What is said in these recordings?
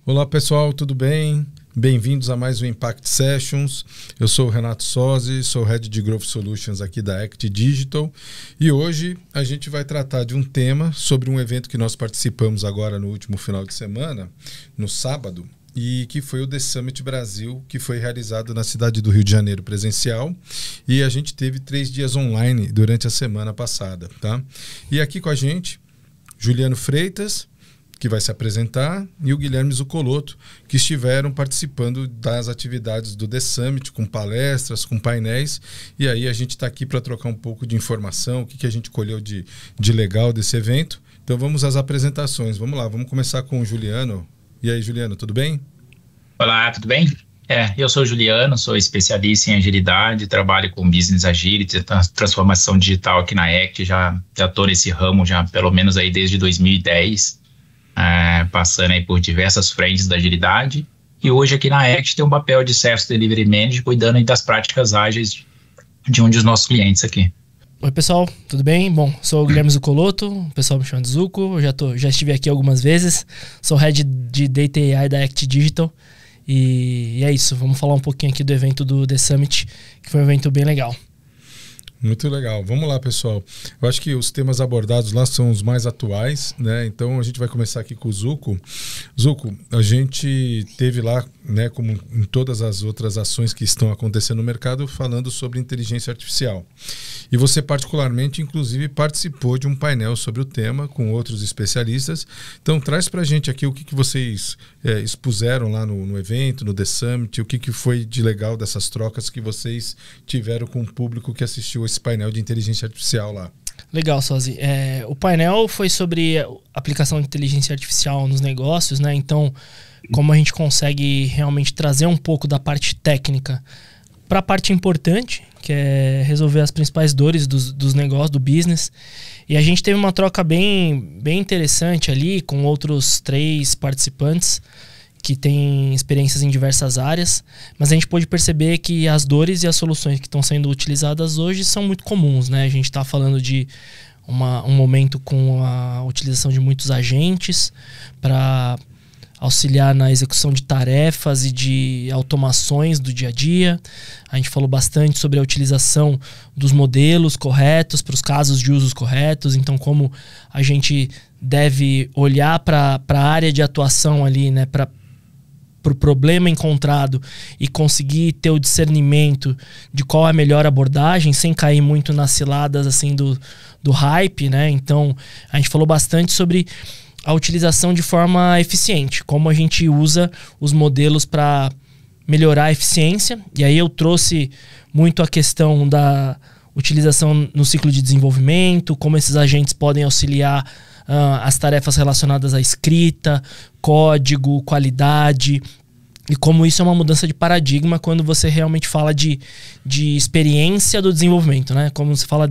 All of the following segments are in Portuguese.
Olá pessoal, tudo bem? Bem-vindos a mais um Impact Sessions. Eu sou o Renato Sozzi, sou Head de Growth Solutions aqui da Act Digital e hoje a gente vai tratar de um tema sobre um evento que nós participamos agora no último final de semana, no sábado, e que foi o The Summit Brasil, que foi realizado na cidade do Rio de Janeiro presencial, e a gente teve 3 dias online durante a semana passada, tá? E aqui com a gente, Juliano Freitas, que vai se apresentar, e o Guilherme Zuccolotto, que estiveram participando das atividades do The Summit, com palestras, com painéis, e aí a gente está aqui para trocar um pouco de informação, o que a gente colheu de legal desse evento. Então vamos às apresentações, vamos lá, vamos começar com o Juliano. E aí, Juliano, tudo bem? Olá, tudo bem? Eu sou o Juliano, sou especialista em agilidade, trabalho com business agility, transformação digital aqui na Act, já estou nesse ramo já pelo menos aí desde 2010, passando aí por diversas frentes da agilidade, e hoje aqui na Act tem um papel de Service Delivery Manager, cuidando aí das práticas ágeis de um dos nossos clientes aqui. Oi pessoal, tudo bem? Bom, sou o Guilherme Zuccolotto, o pessoal me chama de Zucco, já estive aqui algumas vezes, sou Head de Data AI da Act Digital e é isso, vamos falar um pouquinho aqui do evento do The Summit, que foi um evento bem legal. Muito legal. Vamos lá, pessoal. Eu acho que os temas abordados lá são os mais atuais, né? Então a gente vai começar aqui com o Zucco. Zucco, a gente teve lá, né, como em todas as outras ações que estão acontecendo no mercado, falando sobre inteligência artificial. E você particularmente, inclusive, participou de um painel sobre o tema com outros especialistas. Então traz pra gente aqui o que vocês expuseram lá no evento, no The Summit, o que foi de legal dessas trocas que vocês tiveram com o público que assistiu esse painel de inteligência artificial lá. Legal, Sozzi. O painel foi sobre a aplicação de inteligência artificial nos negócios, né? Então, como a gente consegue realmente trazer um pouco da parte técnica para a parte importante, que é resolver as principais dores dos negócios, do business. E a gente teve uma troca bem interessante ali com outros 3 participantes que têm experiências em diversas áreas, mas a gente pôde perceber que as dores e as soluções que estão sendo utilizadas hoje são muito comuns, né? A gente está falando de um momento com a utilização de muitos agentes para auxiliar na execução de tarefas e de automações do dia a dia. A gente falou bastante sobre a utilização dos modelos corretos para os casos de usos corretos. Então, como a gente deve olhar para a área de atuação ali, né, para o problema encontrado e conseguir ter o discernimento de qual é a melhor abordagem, sem cair muito nas ciladas assim, do hype, né? Então, a gente falou bastante sobre a utilização de forma eficiente, como a gente usa os modelos para melhorar a eficiência. E aí eu trouxe muito a questão da utilização no ciclo de desenvolvimento, como esses agentes podem auxiliar as tarefas relacionadas à escrita, código, qualidade, e como isso é uma mudança de paradigma quando você realmente fala de experiência do desenvolvimento, né? Como você fala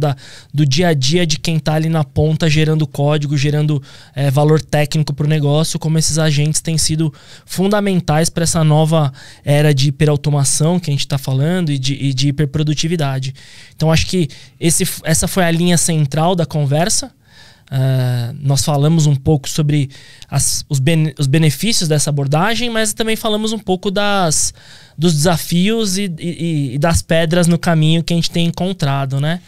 do dia a dia de quem está ali na ponta gerando código, gerando valor técnico para o negócio, como esses agentes têm sido fundamentais para essa nova era de hiperautomação que a gente está falando e de hiperprodutividade. Então acho que essa foi a linha central da conversa. Nós falamos um pouco sobre os benefícios dessa abordagem, mas também falamos um pouco dos desafios e das pedras no caminho que a gente tem encontrado, né?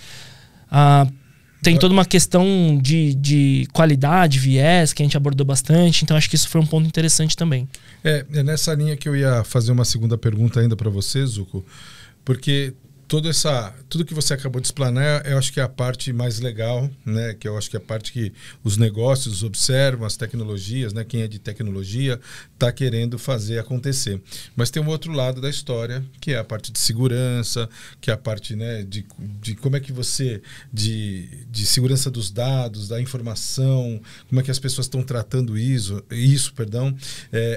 Tem toda uma questão de qualidade, viés, que a gente abordou bastante, então acho que isso foi um ponto interessante também. É nessa linha que eu ia fazer uma segunda pergunta ainda para você, Zucco, porque tudo que você acabou de explanar, eu acho que é a parte mais legal, né? Que eu acho que é a parte que os negócios observam, as tecnologias, né? Quem é de tecnologia está querendo fazer acontecer. Mas tem um outro lado da história, que é a parte de segurança, que é a parte, né, de como é que você, de segurança dos dados, da informação, como é que as pessoas estão tratando isso,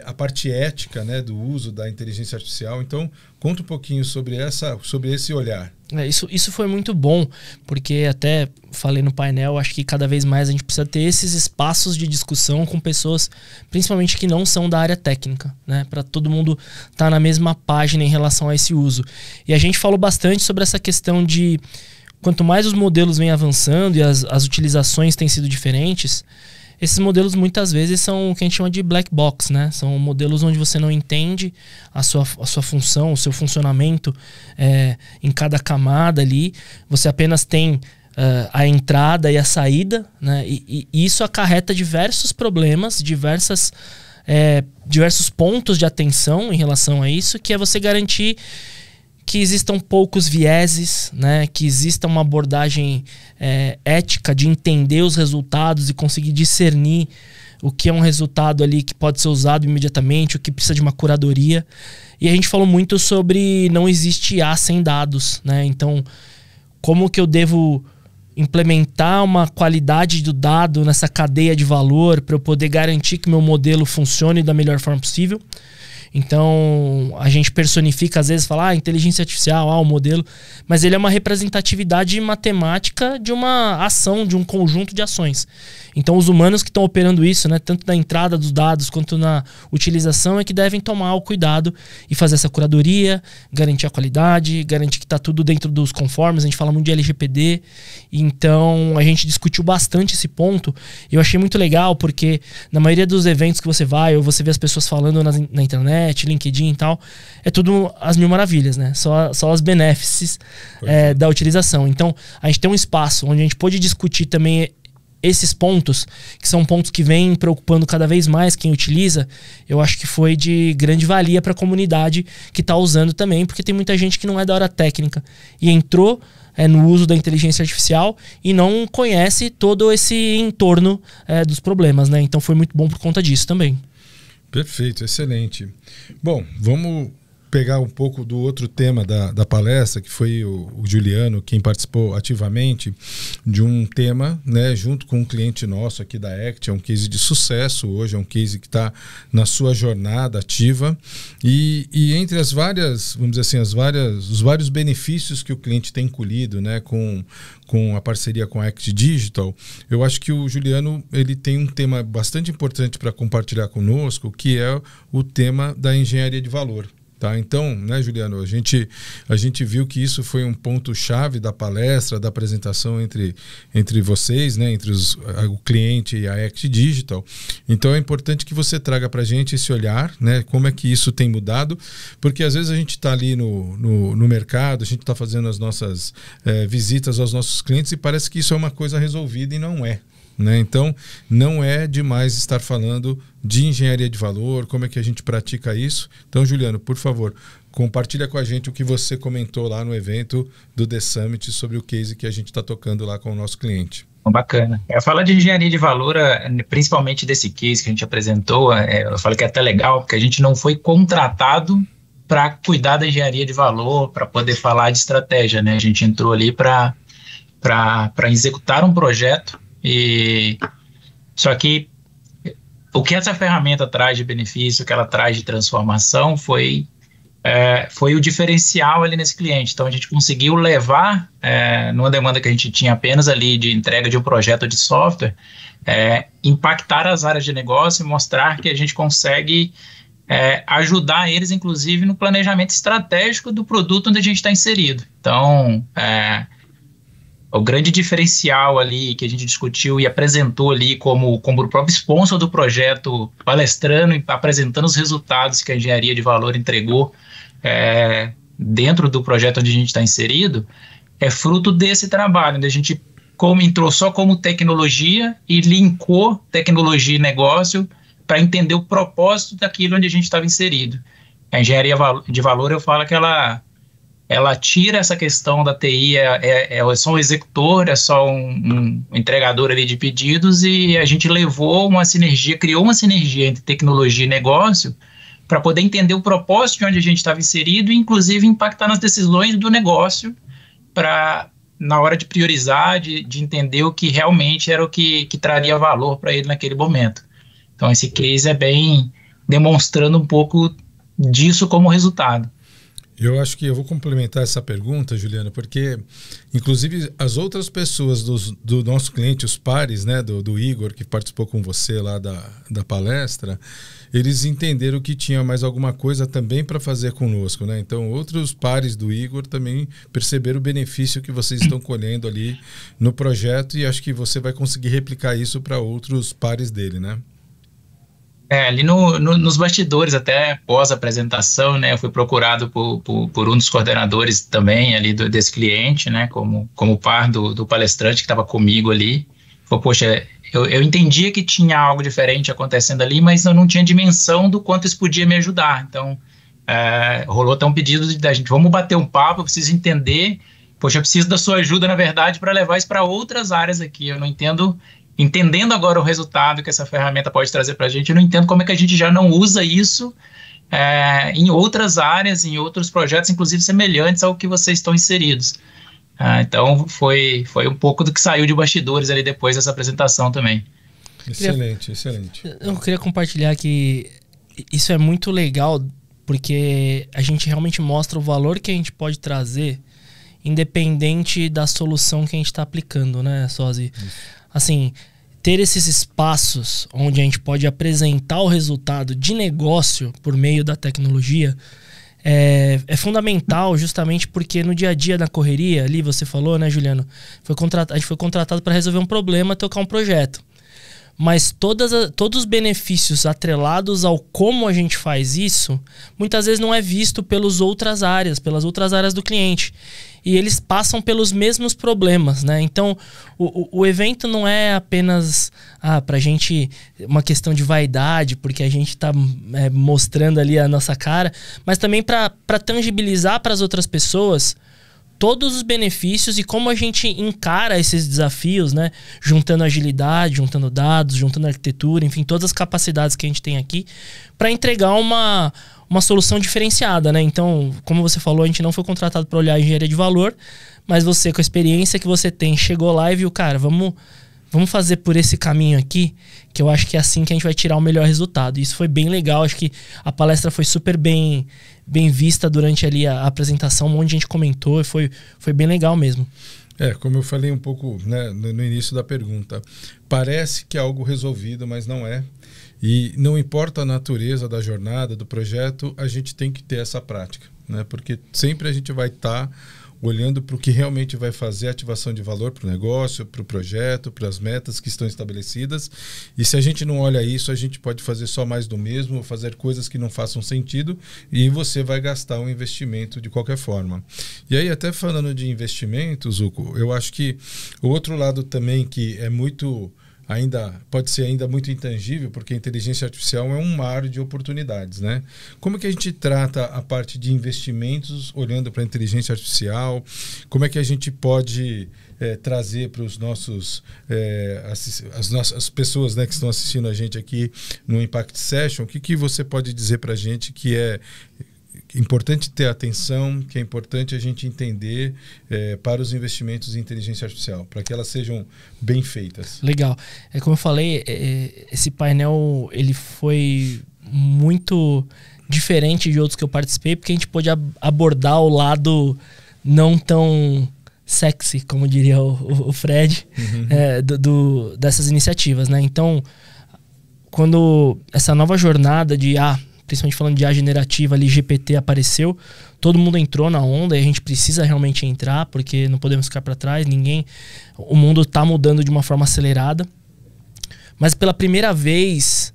a parte ética, né, do uso da inteligência artificial. Então, conta um pouquinho sobre esse olhar. Isso foi muito bom, porque até falei no painel, acho que cada vez mais a gente precisa ter esses espaços de discussão com pessoas, principalmente que não são da área técnica, né? Para todo mundo estar na mesma página em relação a esse uso. E a gente falou bastante sobre essa questão de quanto mais os modelos vêm avançando e as utilizações têm sido diferentes, esses modelos muitas vezes são o que a gente chama de black box, né? São modelos onde você não entende a sua função, o seu funcionamento em cada camada ali. Você apenas tem a entrada e a saída, né? E isso acarreta diversos problemas, diversos pontos de atenção em relação a isso, que é você garantir que existam poucos vieses, né? Que exista uma abordagem ética de entender os resultados e conseguir discernir o que é um resultado ali que pode ser usado imediatamente, o que precisa de uma curadoria. E a gente falou muito sobre não existe IA sem dados, né? Então, como que eu devo implementar uma qualidade do dado nessa cadeia de valor para eu poder garantir que meu modelo funcione da melhor forma possível. Então, a gente personifica, às vezes, fala, inteligência artificial, o modelo, mas ele é uma representatividade matemática de uma ação, de um conjunto de ações. Então, os humanos que estão operando isso, né, tanto na entrada dos dados quanto na utilização, é que devem tomar o cuidado e fazer essa curadoria, garantir a qualidade, garantir que está tudo dentro dos conformes. A gente fala muito de LGPD. Então, a gente discutiu bastante esse ponto. E eu achei muito legal, porque na maioria dos eventos que você vai, ou você vê as pessoas falando na internet, LinkedIn e tal, é tudo as mil maravilhas, né? Só os benefícios da utilização. Então, a gente tem um espaço onde a gente pode discutir também esses pontos, que são pontos que vêm preocupando cada vez mais quem utiliza. Eu acho que foi de grande valia para a comunidade que está usando também, porque tem muita gente que não é da área técnica e entrou no uso da inteligência artificial e não conhece todo esse entorno dos problemas, né? Então foi muito bom por conta disso também. Perfeito, excelente. Bom, vamos pegar um pouco do outro tema da palestra, que foi o Juliano quem participou ativamente de um tema, né, junto com um cliente nosso aqui da ACT. É um case de sucesso hoje, é um case que está na sua jornada ativa e entre as várias, vamos dizer assim, os vários benefícios que o cliente tem colhido, né, com a parceria com a ACT Digital, eu acho que o Juliano ele tem um tema bastante importante para compartilhar conosco, que é o tema da engenharia de valor. Tá, então, né, Juliano, a gente viu que isso foi um ponto-chave da palestra, da apresentação entre vocês, né, entre o cliente e a ACT Digital. Então é importante que você traga para a gente esse olhar, né, como é que isso tem mudado, porque às vezes a gente está ali no mercado, a gente está fazendo as nossas visitas aos nossos clientes e parece que isso é uma coisa resolvida e não é. Né? Então, não é demais estar falando de engenharia de valor, como é que a gente pratica isso. Então, Juliano, por favor, compartilha com a gente o que você comentou lá no evento do The Summit sobre o case que a gente está tocando lá com o nosso cliente. Bacana. Eu falo de engenharia de valor, principalmente desse case que a gente apresentou, eu falo que é até legal, porque a gente não foi contratado para cuidar da engenharia de valor, para poder falar de estratégia, né? A gente entrou ali para executar um projeto. Só que o que essa ferramenta traz de benefício, o que ela traz de transformação foi o diferencial ali nesse cliente. Então a gente conseguiu levar numa demanda que a gente tinha apenas ali de entrega de um projeto de software, impactar as áreas de negócio e mostrar que a gente consegue ajudar eles inclusive no planejamento estratégico do produto onde a gente está inserido. Então o grande diferencial ali que a gente discutiu e apresentou ali como o próprio sponsor do projeto, palestrando e apresentando os resultados que a engenharia de valor entregou dentro do projeto onde a gente está inserido, é fruto desse trabalho, onde a gente entrou só como tecnologia e linkou tecnologia e negócio para entender o propósito daquilo onde a gente estava inserido. A engenharia de valor, eu falo que ela tira essa questão da TI, é só um executor, é só um entregador ali de pedidos, e a gente levou uma sinergia, criou uma sinergia entre tecnologia e negócio para poder entender o propósito de onde a gente estava inserido e inclusive impactar nas decisões do negócio na hora de priorizar, de entender o que realmente era o que traria valor para ele naquele momento. Então esse case é bem demonstrando um pouco disso como resultado. Eu acho que eu vou complementar essa pergunta, Juliano, porque, inclusive, as outras pessoas do nosso cliente, os pares, né, do Igor, que participou com você lá da palestra, eles entenderam que tinha mais alguma coisa também para fazer conosco, né? Então, outros pares do Igor também perceberam o benefício que vocês estão colhendo ali no projeto e acho que você vai conseguir replicar isso para outros pares dele, né? Ali nos bastidores, até pós-apresentação, né, eu fui procurado por um dos coordenadores também ali desse cliente, né, como par do palestrante que estava comigo ali. Falei, poxa, eu entendia que tinha algo diferente acontecendo ali, mas eu não tinha dimensão do quanto isso podia me ajudar. Então, rolou até um pedido da gente, vamos bater um papo, eu preciso entender, poxa, eu preciso da sua ajuda, na verdade, para levar isso para outras áreas aqui. Eu não entendendo agora o resultado que essa ferramenta pode trazer para a gente, eu não entendo como é que a gente já não usa isso em outras áreas, em outros projetos, inclusive semelhantes ao que vocês estão inseridos. Então, foi um pouco do que saiu de bastidores ali depois dessa apresentação também. Excelente, excelente. Eu queria compartilhar que isso é muito legal, porque a gente realmente mostra o valor que a gente pode trazer, independente da solução que a gente está aplicando, né, Sozi? Assim, ter esses espaços onde a gente pode apresentar o resultado de negócio por meio da tecnologia é fundamental, justamente porque no dia a dia da correria, ali você falou, né, Juliano? A gente foi contratado para resolver um problema, tocar um projeto. Mas todos os benefícios atrelados ao como a gente faz isso, muitas vezes não é visto pelas outras áreas do cliente. E eles passam pelos mesmos problemas, né? Então, o evento não é apenas pra gente uma questão de vaidade, porque a gente está mostrando ali a nossa cara, mas também para tangibilizar para as outras pessoas todos os benefícios e como a gente encara esses desafios, né? Juntando agilidade, juntando dados, juntando arquitetura, enfim, todas as capacidades que a gente tem aqui para entregar uma solução diferenciada, né? Então, como você falou, a gente não foi contratado para olhar a engenharia de valor, mas você, com a experiência que você tem, chegou lá e viu, cara, vamos fazer por esse caminho aqui, que eu acho que é assim que a gente vai tirar o melhor resultado. E isso foi bem legal, acho que a palestra foi super bem vista durante ali a apresentação, um monte de gente comentou, e foi bem legal mesmo. Como eu falei um pouco, né, no início da pergunta, parece que é algo resolvido, mas não é. E não importa a natureza da jornada, do projeto, a gente tem que ter essa prática, né? Porque sempre a gente vai estar olhando para o que realmente vai fazer a ativação de valor para o negócio, para o projeto, para as metas que estão estabelecidas. E se a gente não olha isso, a gente pode fazer só mais do mesmo, fazer coisas que não façam sentido e você vai gastar um investimento de qualquer forma. E aí, até falando de investimentos, Zuko, eu acho que o outro lado também que é muito... pode ser ainda muito intangível, porque a inteligência artificial é um mar de oportunidades, né? Como é que a gente trata a parte de investimentos olhando para a inteligência artificial? Como é que a gente pode trazer para os nossos as pessoas, né, que estão assistindo a gente aqui no Impact Session? O que você pode dizer para a gente que é importante ter atenção, que é importante a gente entender para os investimentos em inteligência artificial, para que elas sejam bem feitas? Legal. Como eu falei, esse painel ele foi muito diferente de outros que eu participei, porque a gente pôde abordar o lado não tão sexy, como diria o Fred, dessas iniciativas, né? Então, quando essa nova jornada de principalmente falando de IA generativa ali, GPT apareceu, todo mundo entrou na onda e a gente precisa realmente entrar, porque não podemos ficar para trás, o mundo está mudando de uma forma acelerada. Mas pela primeira vez,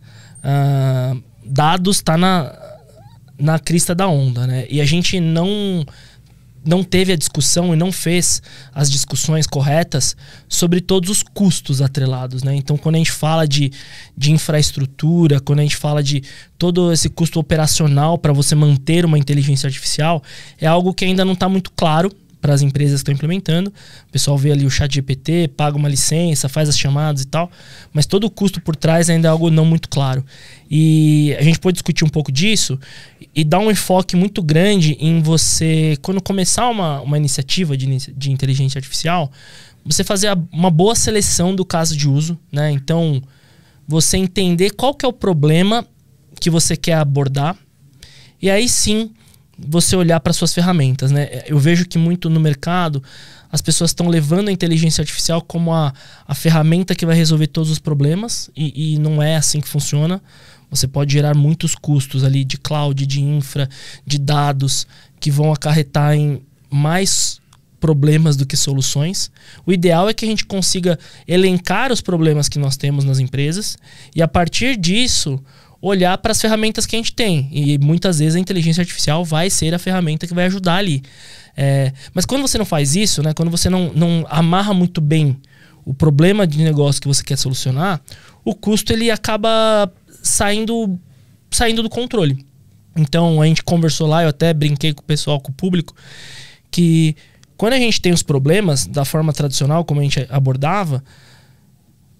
dados está na crista da onda, né? E a gente não teve a discussão e não fez as discussões corretas sobre todos os custos atrelados, né? Então, quando a gente fala de infraestrutura, quando a gente fala de todo esse custo operacional para você manter uma inteligência artificial, é algo que ainda não está muito claro para as empresas que estão implementando. O pessoal vê ali o ChatGPT, paga uma licença, faz as chamadas e tal, mas todo o custo por trás ainda é algo não muito claro. E a gente pode discutir um pouco disso e dar um enfoque muito grande em você, quando começar uma iniciativa de inteligência artificial, você fazer uma boa seleção do caso de uso, né? Então, você entender qual que é o problema que você quer abordar e aí sim você olhar para suas ferramentas, né? Eu vejo que muito no mercado as pessoas estão levando a inteligência artificial como a ferramenta que vai resolver todos os problemas e não é assim que funciona. Você pode gerar muitos custos ali de cloud, de infra, de dados, que vão acarretar em mais problemas do que soluções. O ideal é que a gente consiga elencar os problemas que nós temos nas empresas e, a partir disso, olhar para as ferramentas que a gente tem. E muitas vezes a inteligência artificial vai ser a ferramenta que vai ajudar ali. Mas quando você não faz isso, né, quando você não amarra muito bem o problema de negócio que você quer solucionar, o custo ele acaba saindo do controle. Então a gente conversou lá, eu até brinquei com o pessoal, com o público, que quando a gente tem os problemas da forma tradicional, como a gente abordava,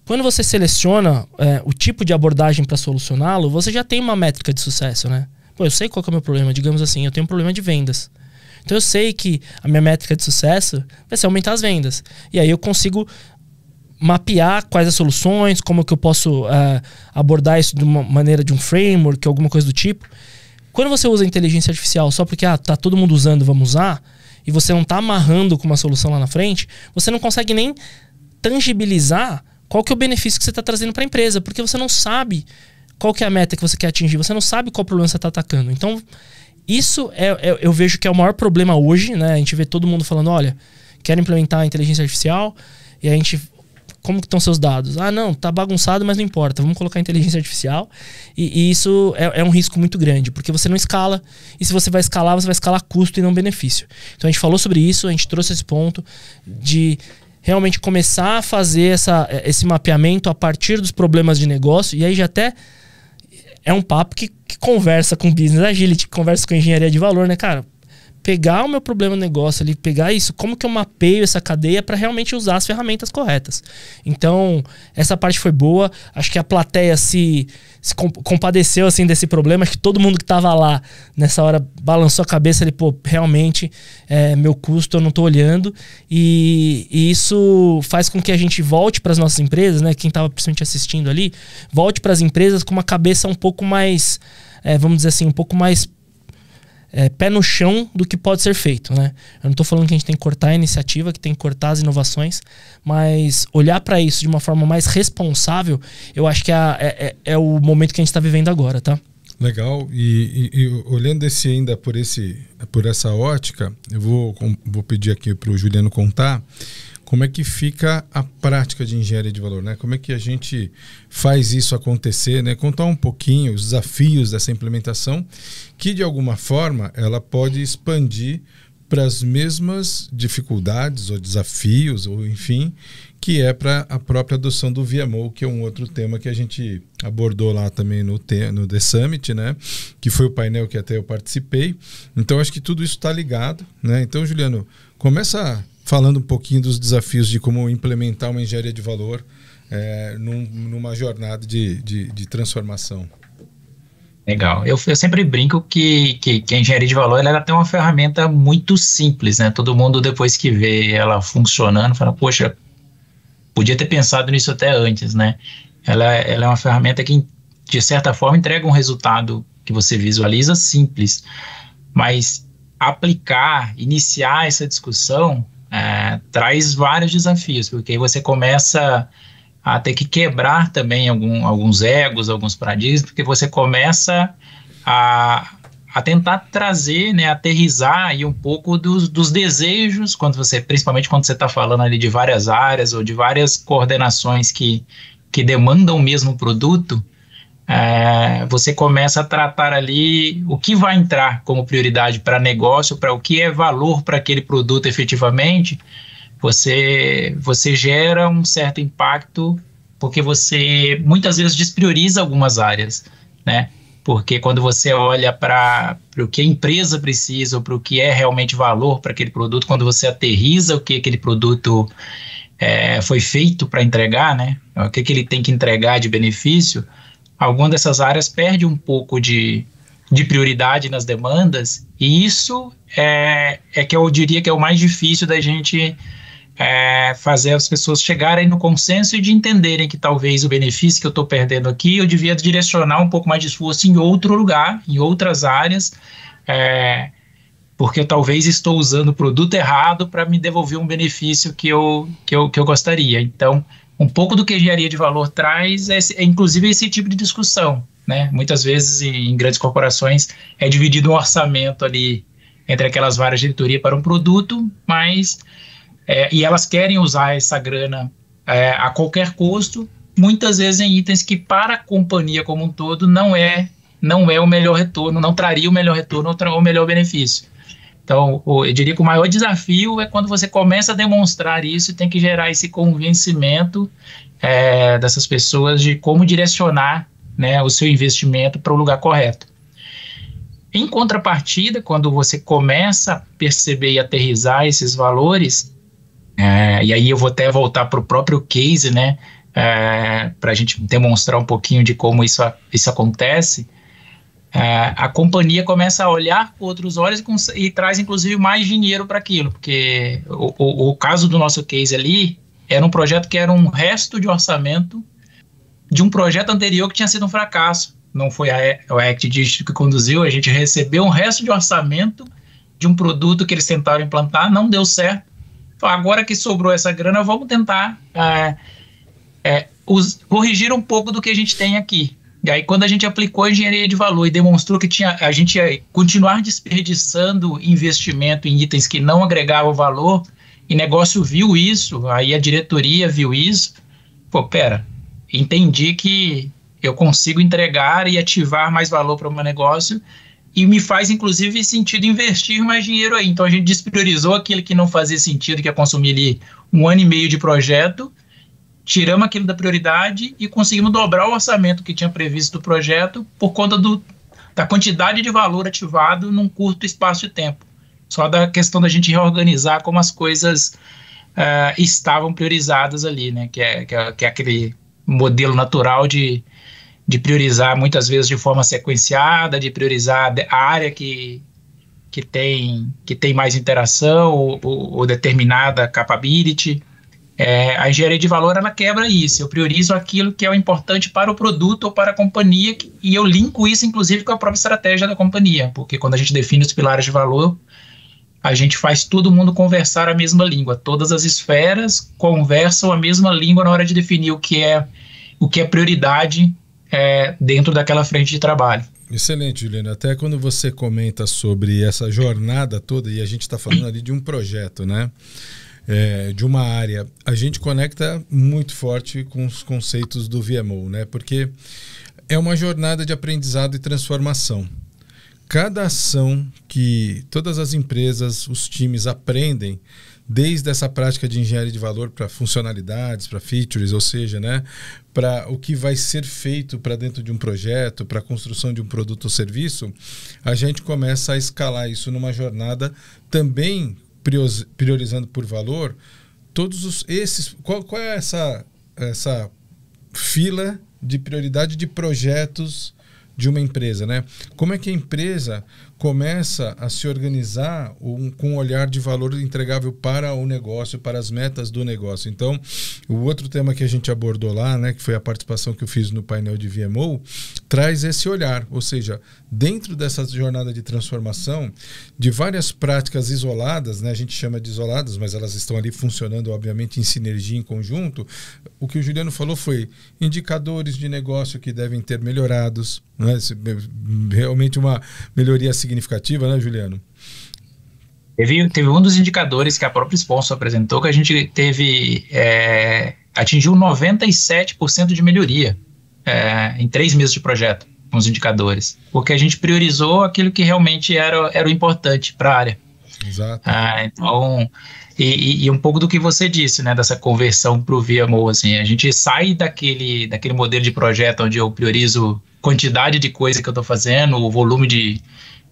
quando você seleciona o tipo de abordagem para solucioná-lo, você já tem uma métrica de sucesso, né? Pô, eu sei qual que é o meu problema. Digamos assim, eu tenho um problema de vendas. Então eu sei que a minha métrica de sucesso vai ser aumentar as vendas. E aí eu consigo mapear quais as soluções, como que eu posso abordar isso de uma maneira, de um framework, alguma coisa do tipo. Quando você usa inteligência artificial só porque tá todo mundo usando, vamos usar, e você não tá amarrando com uma solução lá na frente, você não consegue nem tangibilizar qual que é o benefício que você está trazendo para a empresa, porque você não sabe qual que é a meta que você quer atingir, você não sabe qual problema você está atacando. Então, isso eu vejo que é o maior problema hoje, né? A gente vê todo mundo falando, olha, quero implementar a inteligência artificial, e a gente... Como que estão seus dados? Ah, não, tá bagunçado, mas não importa. Vamos colocar inteligência artificial. E isso é um risco muito grande, porque você não escala. E se você vai escalar, você vai escalar custo e não benefício. Então a gente falou sobre isso, a gente trouxe esse ponto de realmente começar a fazer esse mapeamento a partir dos problemas de negócio. E aí já até é um papo que conversa com Business Agility, que conversa com engenharia de valor, né, cara? Pegar o meu problema no negócio ali, pegar isso, como que eu mapeio essa cadeia para realmente usar as ferramentas corretas. Então, essa parte foi boa. Acho que a plateia se compadeceu assim desse problema. Acho que todo mundo que estava lá nessa hora balançou a cabeça ali, pô, realmente meu custo eu não estou olhando. E isso faz com que a gente volte para as nossas empresas, né? Quem estava principalmente assistindo ali, volte para as empresas com uma cabeça um pouco mais, vamos dizer assim, um pouco mais pé no chão do que pode ser feito, né? Eu não estou falando que a gente tem que cortar a iniciativa, que tem que cortar as inovações, mas olhar para isso de uma forma mais responsável, eu acho que é o momento que a gente está vivendo agora, tá? Legal. E olhando esse ainda por essa ótica, eu vou pedir aqui para o Juliano contar como é que fica a prática de engenharia de valor, né? Como é que a gente faz isso acontecer, né? Contar um pouquinho os desafios dessa implementação, que de alguma forma ela pode expandir para as mesmas dificuldades ou desafios, ou enfim, que é para a própria adoção do VMO, que é um outro tema que a gente abordou lá também no The Summit, né? Que foi o painel que até eu participei. Então acho que tudo isso está ligado, né? Então, Juliano, começa falando um pouquinho dos desafios de como implementar uma engenharia de valor numa jornada de transformação. Legal. Eu sempre brinco que a engenharia de valor ela tem uma ferramenta muito simples, né? Todo mundo, depois que vê ela funcionando, fala, poxa, podia ter pensado nisso até antes, né? Ela é uma ferramenta que, de certa forma, entrega um resultado que você visualiza simples, mas iniciar essa discussão traz vários desafios, porque aí você começa a ter que quebrar também alguns egos, alguns paradigmas, porque você começa a tentar trazer, né, aterrizar aí um pouco dos desejos, principalmente quando você está falando ali de várias áreas ou de várias coordenações que demandam o mesmo produto, você começa a tratar ali o que vai entrar como prioridade para negócio, para o que é valor para aquele produto efetivamente. Você gera um certo impacto porque você muitas vezes desprioriza algumas áreas, né? Porque quando você olha para o que a empresa precisa ou para o que é realmente valor para aquele produto, quando você aterriza o que aquele produto foi feito para entregar, né? O que ele tem que entregar de benefício, alguma dessas áreas perde um pouco de prioridade nas demandas, e isso que eu diria que é o mais difícil da gente fazer as pessoas chegarem no consenso e de entenderem que talvez o benefício que eu estou perdendo aqui, eu devia direcionar um pouco mais de esforço em outro lugar, em outras áreas, porque eu talvez estou usando o produto errado para me devolver um benefício que eu gostaria. Então, um pouco do que a engenharia de valor traz é inclusive esse tipo de discussão, né? Muitas vezes em grandes corporações é dividido um orçamento ali entre aquelas várias diretorias para um produto, mas e elas querem usar essa grana a qualquer custo, muitas vezes em itens que para a companhia como um todo não é o melhor retorno, não traria o melhor retorno ou o melhor benefício. Então, eu diria que o maior desafio é quando você começa a demonstrar isso e tem que gerar esse convencimento dessas pessoas de como direcionar, né, o seu investimento para o lugar correto. Em contrapartida, quando você começa a perceber e aterrissar esses valores, e aí eu vou até voltar para o próprio case, né, para a gente demonstrar um pouquinho de como isso acontece, a companhia começa a olhar com outros olhos e traz inclusive mais dinheiro para aquilo, porque o caso do nosso case ali era um projeto que era um resto de orçamento de um projeto anterior que tinha sido um fracasso. Não foi a Act Digital que conduziu, a gente recebeu um resto de orçamento de um produto que eles tentaram implantar, não deu certo. Então, agora que sobrou essa grana, vamos tentar corrigir um pouco do que a gente tem aqui. E aí, quando a gente aplicou a engenharia de valor e demonstrou que a gente ia continuar desperdiçando investimento em itens que não agregavam valor, e negócio viu isso, aí a diretoria viu isso, entendi que eu consigo entregar e ativar mais valor para o meu negócio e me faz, inclusive, sentido investir mais dinheiro aí. Então, a gente despriorizou aquilo que não fazia sentido, que ia consumir ali 1 ano e meio de projeto, tiramos aquilo da prioridade e conseguimos dobrar o orçamento que tinha previsto do projeto por conta da quantidade de valor ativado num curto espaço de tempo. Só da questão da gente reorganizar como as coisas estavam priorizadas ali, né? Que é aquele modelo natural de priorizar muitas vezes de forma sequenciada, de priorizar a área que tem mais interação ou determinada capability. A engenharia de valor, ela quebra isso. Eu priorizo aquilo que é o importante para o produto ou para a companhia e eu linko isso, inclusive, com a própria estratégia da companhia, porque quando a gente define os pilares de valor, a gente faz todo mundo conversar a mesma língua. Todas as esferas conversam a mesma língua na hora de definir o que é prioridade dentro daquela frente de trabalho. Excelente, Juliano. Até quando você comenta sobre essa jornada toda, e a gente está falando ali de um projeto, né? De uma área, a gente conecta muito forte com os conceitos do VMO, né? Porque é uma jornada de aprendizado e transformação. Cada ação que todas as empresas, os times aprendem, desde essa prática de engenharia de valor para funcionalidades, para features, ou seja, né, para o que vai ser feito para dentro de um projeto, para a construção de um produto ou serviço, a gente começa a escalar isso numa jornada também priorizando por valor todos esses. Qual é essa fila de prioridade de projetos de uma empresa, né? Como é que a empresa começa a se organizar com um olhar de valor entregável para o negócio, para as metas do negócio. Então, o outro tema que a gente abordou lá, né, que foi a participação que eu fiz no painel de VMO, traz esse olhar, ou seja, dentro dessa jornada de transformação, de várias práticas isoladas, né, a gente chama de isoladas, mas elas estão ali funcionando, obviamente, em sinergia, em conjunto. O que o Juliano falou foi indicadores de negócio que devem ter melhorados, né, realmente uma melhoria significativa, né, Juliano? Teve um dos indicadores que a própria sponsor apresentou que a gente atingiu 97% de melhoria em 3 meses de projeto, com os indicadores, porque a gente priorizou aquilo que realmente era o importante para a área. Exato. Então, e um pouco do que você disse, né, dessa conversão para o VMO, assim, a gente sai daquele modelo de projeto onde eu priorizo quantidade de coisa que eu estou fazendo, o volume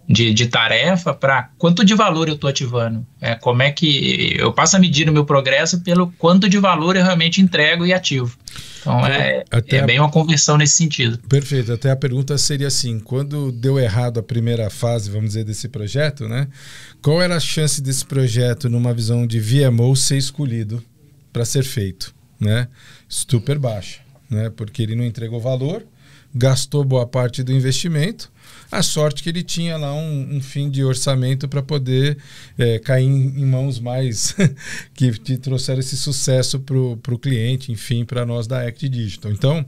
de tarefa, para quanto de valor eu estou ativando. Como é que eu passo a medir o meu progresso pelo quanto de valor eu realmente entrego e ativo. Então, bem uma conversão nesse sentido. Perfeito. Até a pergunta seria assim, quando deu errado a primeira fase, vamos dizer, desse projeto, né? Qual era a chance desse projeto, numa visão de VMO, ser escolhido para ser feito, né? Super baixa, né? Porque ele não entregou valor, gastou boa parte do investimento A sorte que ele tinha lá um fim de orçamento para poder cair em mãos mais que te trouxeram esse sucesso para o cliente, enfim, para nós da Act Digital. Então,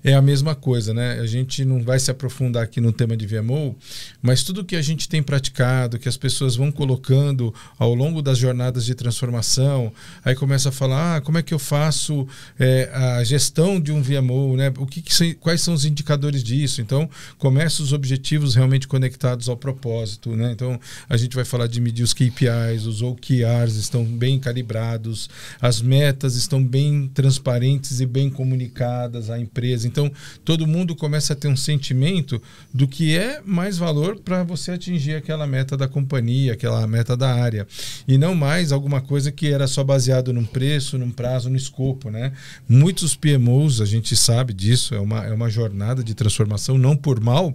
é a mesma coisa, né? A gente não vai se aprofundar aqui no tema de VMO, mas tudo que a gente tem praticado, que as pessoas vão colocando ao longo das jornadas de transformação, aí começa a falar, como é que eu faço a gestão de um VMO, né? Quais são os indicadores disso? Então, começa os objetivos realmente conectados ao propósito, né? Então, a gente vai falar de medir os KPIs, os OKRs estão bem calibrados, as metas estão bem transparentes e bem comunicadas à empresa. Então, todo mundo começa a ter um sentimento do que é mais valor para você atingir aquela meta da companhia, aquela meta da área. E não mais alguma coisa que era só baseado num preço, num prazo, no escopo, né? Muitos PMOs, a gente sabe disso, é uma jornada de transformação, não por mal,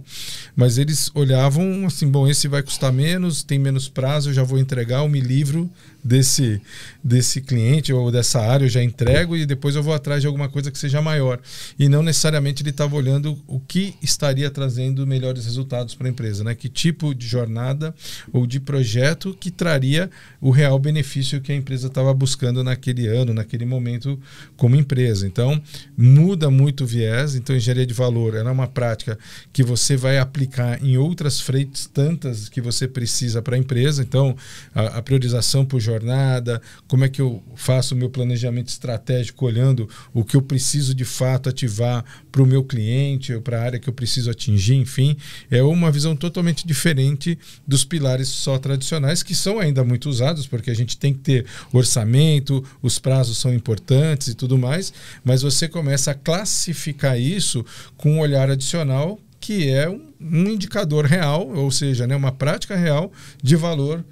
mas eles olhavam assim, bom, esse vai custar menos, tem menos prazo, eu já vou entregar, eu me livro desse cliente ou dessa área, eu já entrego e depois eu vou atrás de alguma coisa que seja maior. E não necessariamente ele estava olhando o que estaria trazendo melhores resultados para a empresa, né? Que tipo de jornada ou de projeto que traria o real benefício que a empresa estava buscando naquele ano, naquele momento como empresa. Então, muda muito o viés. Então, engenharia de valor é uma prática que você vai aplicar em outras frentes tantas que você precisa para a empresa. Então, a priorização por jornada, como é que eu faço o meu planejamento estratégico olhando o que eu preciso de fato ativar para o meu cliente ou para a área que eu preciso atingir, enfim, é uma visão totalmente diferente dos pilares só tradicionais, que são ainda muito usados, porque a gente tem que ter orçamento, os prazos são importantes e tudo mais, mas você começa a classificar isso com um olhar adicional, que é um indicador real, ou seja, né, uma prática real de valor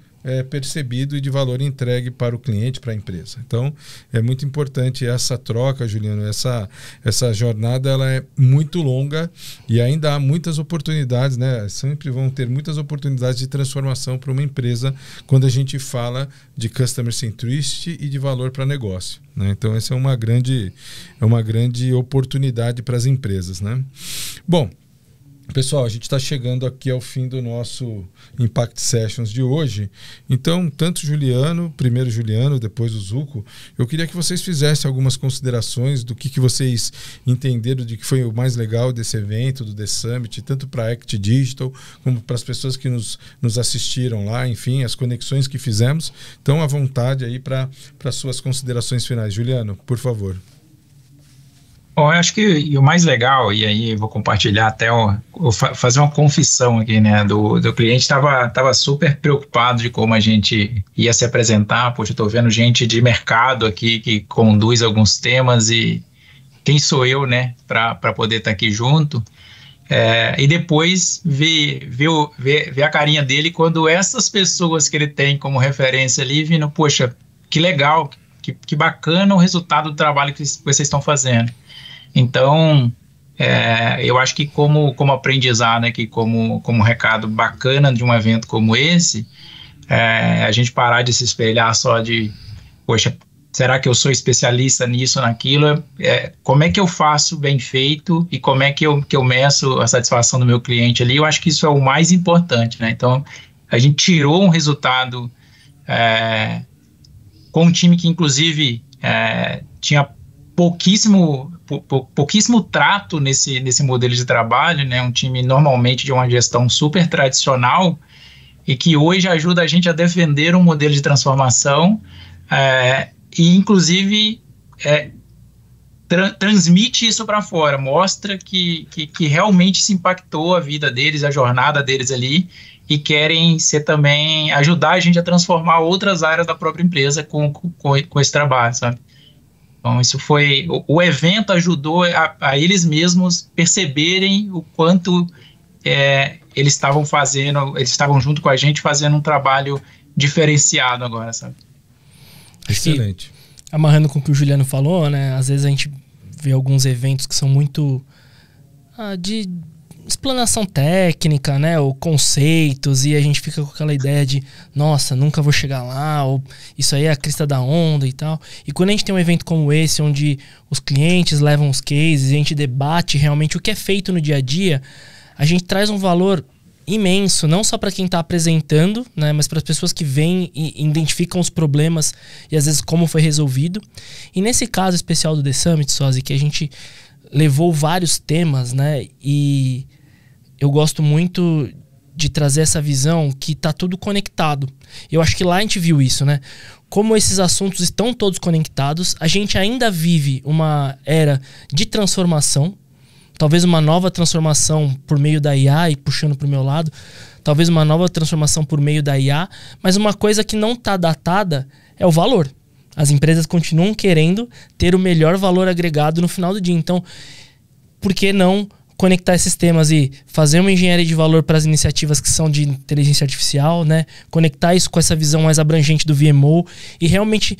percebido e de valor entregue para o cliente, para a empresa. Então, é muito importante essa troca, Juliano. Essa jornada ela é muito longa e ainda há muitas oportunidades, né? Sempre vão ter muitas oportunidades de transformação para uma empresa quando a gente fala de customer centricity e de valor para negócio, né? Então, essa é uma grande oportunidade para as empresas, né? Bom, pessoal, a gente está chegando aqui ao fim do nosso Impact Sessions de hoje. Então, tanto primeiro Juliano, depois o Zucco, eu queria que vocês fizessem algumas considerações do que vocês entenderam de que foi o mais legal desse evento, do The Summit, tanto para a Act Digital, como para as pessoas que nos assistiram lá, enfim, as conexões que fizemos. Então, à vontade aí para suas considerações finais. Juliano, por favor. Bom, eu acho que o mais legal, e aí eu vou compartilhar até, vou fazer uma confissão aqui, né, do cliente estava super preocupado de como a gente ia se apresentar. Poxa, eu estou vendo gente de mercado aqui que conduz alguns temas e quem sou eu, né, para poder estar aqui junto. E depois ver a carinha dele quando essas pessoas que ele tem como referência ali vindo, poxa, que legal, que bacana o resultado do trabalho que vocês estão fazendo. Então, eu acho que como aprendizado, né, que como recado bacana de um evento como esse, a gente parar de se espelhar só de, poxa, será que eu sou especialista nisso ou naquilo? Como é que eu faço bem feito e como é que eu meço a satisfação do meu cliente ali? Eu acho que isso é o mais importante, né? Então, a gente tirou um resultado com um time que, inclusive, tinha pouquíssimo trato nesse modelo de trabalho, né? Um time normalmente de uma gestão super tradicional e que hoje ajuda a gente a defender um modelo de transformação e inclusive transmite isso para fora, mostra que realmente se impactou a vida deles, a jornada deles ali, e querem também ajudar a gente a transformar outras áreas da própria empresa com esse trabalho, sabe? Então, isso foi... O evento ajudou a eles mesmos perceberem o quanto eles estavam fazendo, eles estavam junto com a gente fazendo um trabalho diferenciado agora, sabe? Excelente. Amarrando com o que o Juliano falou, né? Às vezes a gente vê alguns eventos que são muito de explanação técnica, né, ou conceitos, e a gente fica com aquela ideia de, nossa, nunca vou chegar lá, ou isso aí é a crista da onda e tal. E quando a gente tem um evento como esse, onde os clientes levam os cases, e a gente debate realmente o que é feito no dia a dia, a gente traz um valor imenso, não só para quem está apresentando, né, mas para as pessoas que vêm e identificam os problemas e às vezes como foi resolvido. E nesse caso especial do The Summit, Sozzi, que a gente levou vários temas, né, e eu gosto muito de trazer essa visão que está tudo conectado. Eu acho que lá a gente viu isso, né? Como esses assuntos estão todos conectados, a gente ainda vive uma era de transformação, talvez uma nova transformação por meio da IA, e puxando para o meu lado, talvez uma nova transformação por meio da IA, mas uma coisa que não está datada é o valor. As empresas continuam querendo ter o melhor valor agregado no final do dia. Então, por que não conectar esses temas e fazer uma engenharia de valor para as iniciativas que são de inteligência artificial, né? Conectar isso com essa visão mais abrangente do VMO e realmente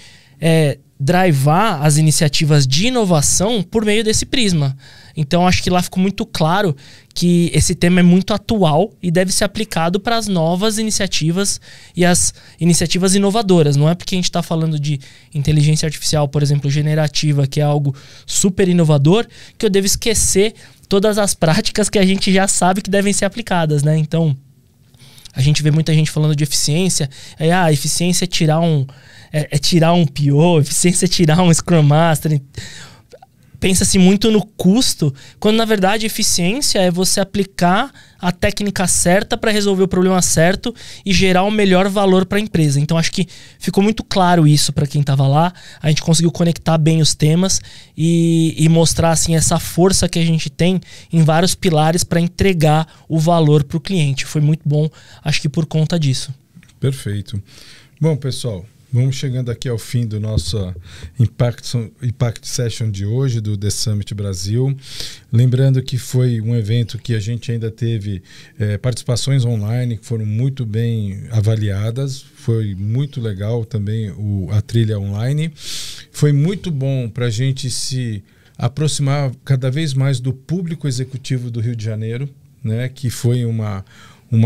drivar as iniciativas de inovação por meio desse prisma. Então, acho que lá ficou muito claro que esse tema é muito atual e deve ser aplicado para as novas iniciativas e as iniciativas inovadoras. Não é porque a gente está falando de inteligência artificial, por exemplo, generativa, que é algo super inovador, que eu devo esquecer todas as práticas que a gente já sabe que devem ser aplicadas, né? Então, a gente vê muita gente falando de eficiência. Eficiência é tirar um PO, eficiência é tirar um Scrum Master. Pensa-se muito no custo, quando na verdade eficiência é você aplicar a técnica certa para resolver o problema certo e gerar o melhor valor para a empresa. Então acho que ficou muito claro isso para quem estava lá. A gente conseguiu conectar bem os temas e mostrar assim, essa força que a gente tem em vários pilares para entregar o valor para o cliente. Foi muito bom, acho que por conta disso. Perfeito. Bom, pessoal, vamos chegando aqui ao fim do nosso Impact Session de hoje, do The Summit Brasil. Lembrando que foi um evento que a gente ainda teve participações online que foram muito bem avaliadas. Foi muito legal também a trilha online. Foi muito bom para a gente se aproximar cada vez mais do público executivo do Rio de Janeiro, né, que foi uma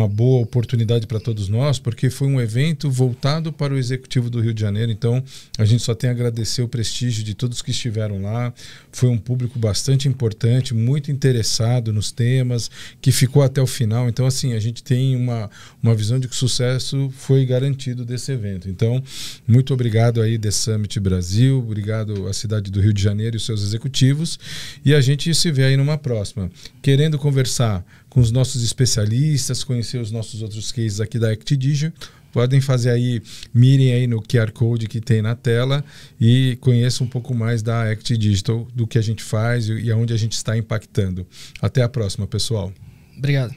boa oportunidade para todos nós, porque foi um evento voltado para o executivo do Rio de Janeiro. Então, a gente só tem a agradecer o prestígio de todos que estiveram lá. Foi um público bastante importante, muito interessado nos temas, que ficou até o final. Então, assim, a gente tem uma visão de que o sucesso foi garantido desse evento. Então, muito obrigado aí, The Summit Brasil, obrigado à cidade do Rio de Janeiro e os seus executivos. E a gente se vê aí numa próxima. Querendo conversar com os nossos especialistas, conhecer os nossos outros cases aqui da Act Digital, podem fazer aí, mirem aí no QR Code que tem na tela e conheçam um pouco mais da Act Digital, do que a gente faz e aonde a gente está impactando. Até a próxima, pessoal. Obrigado.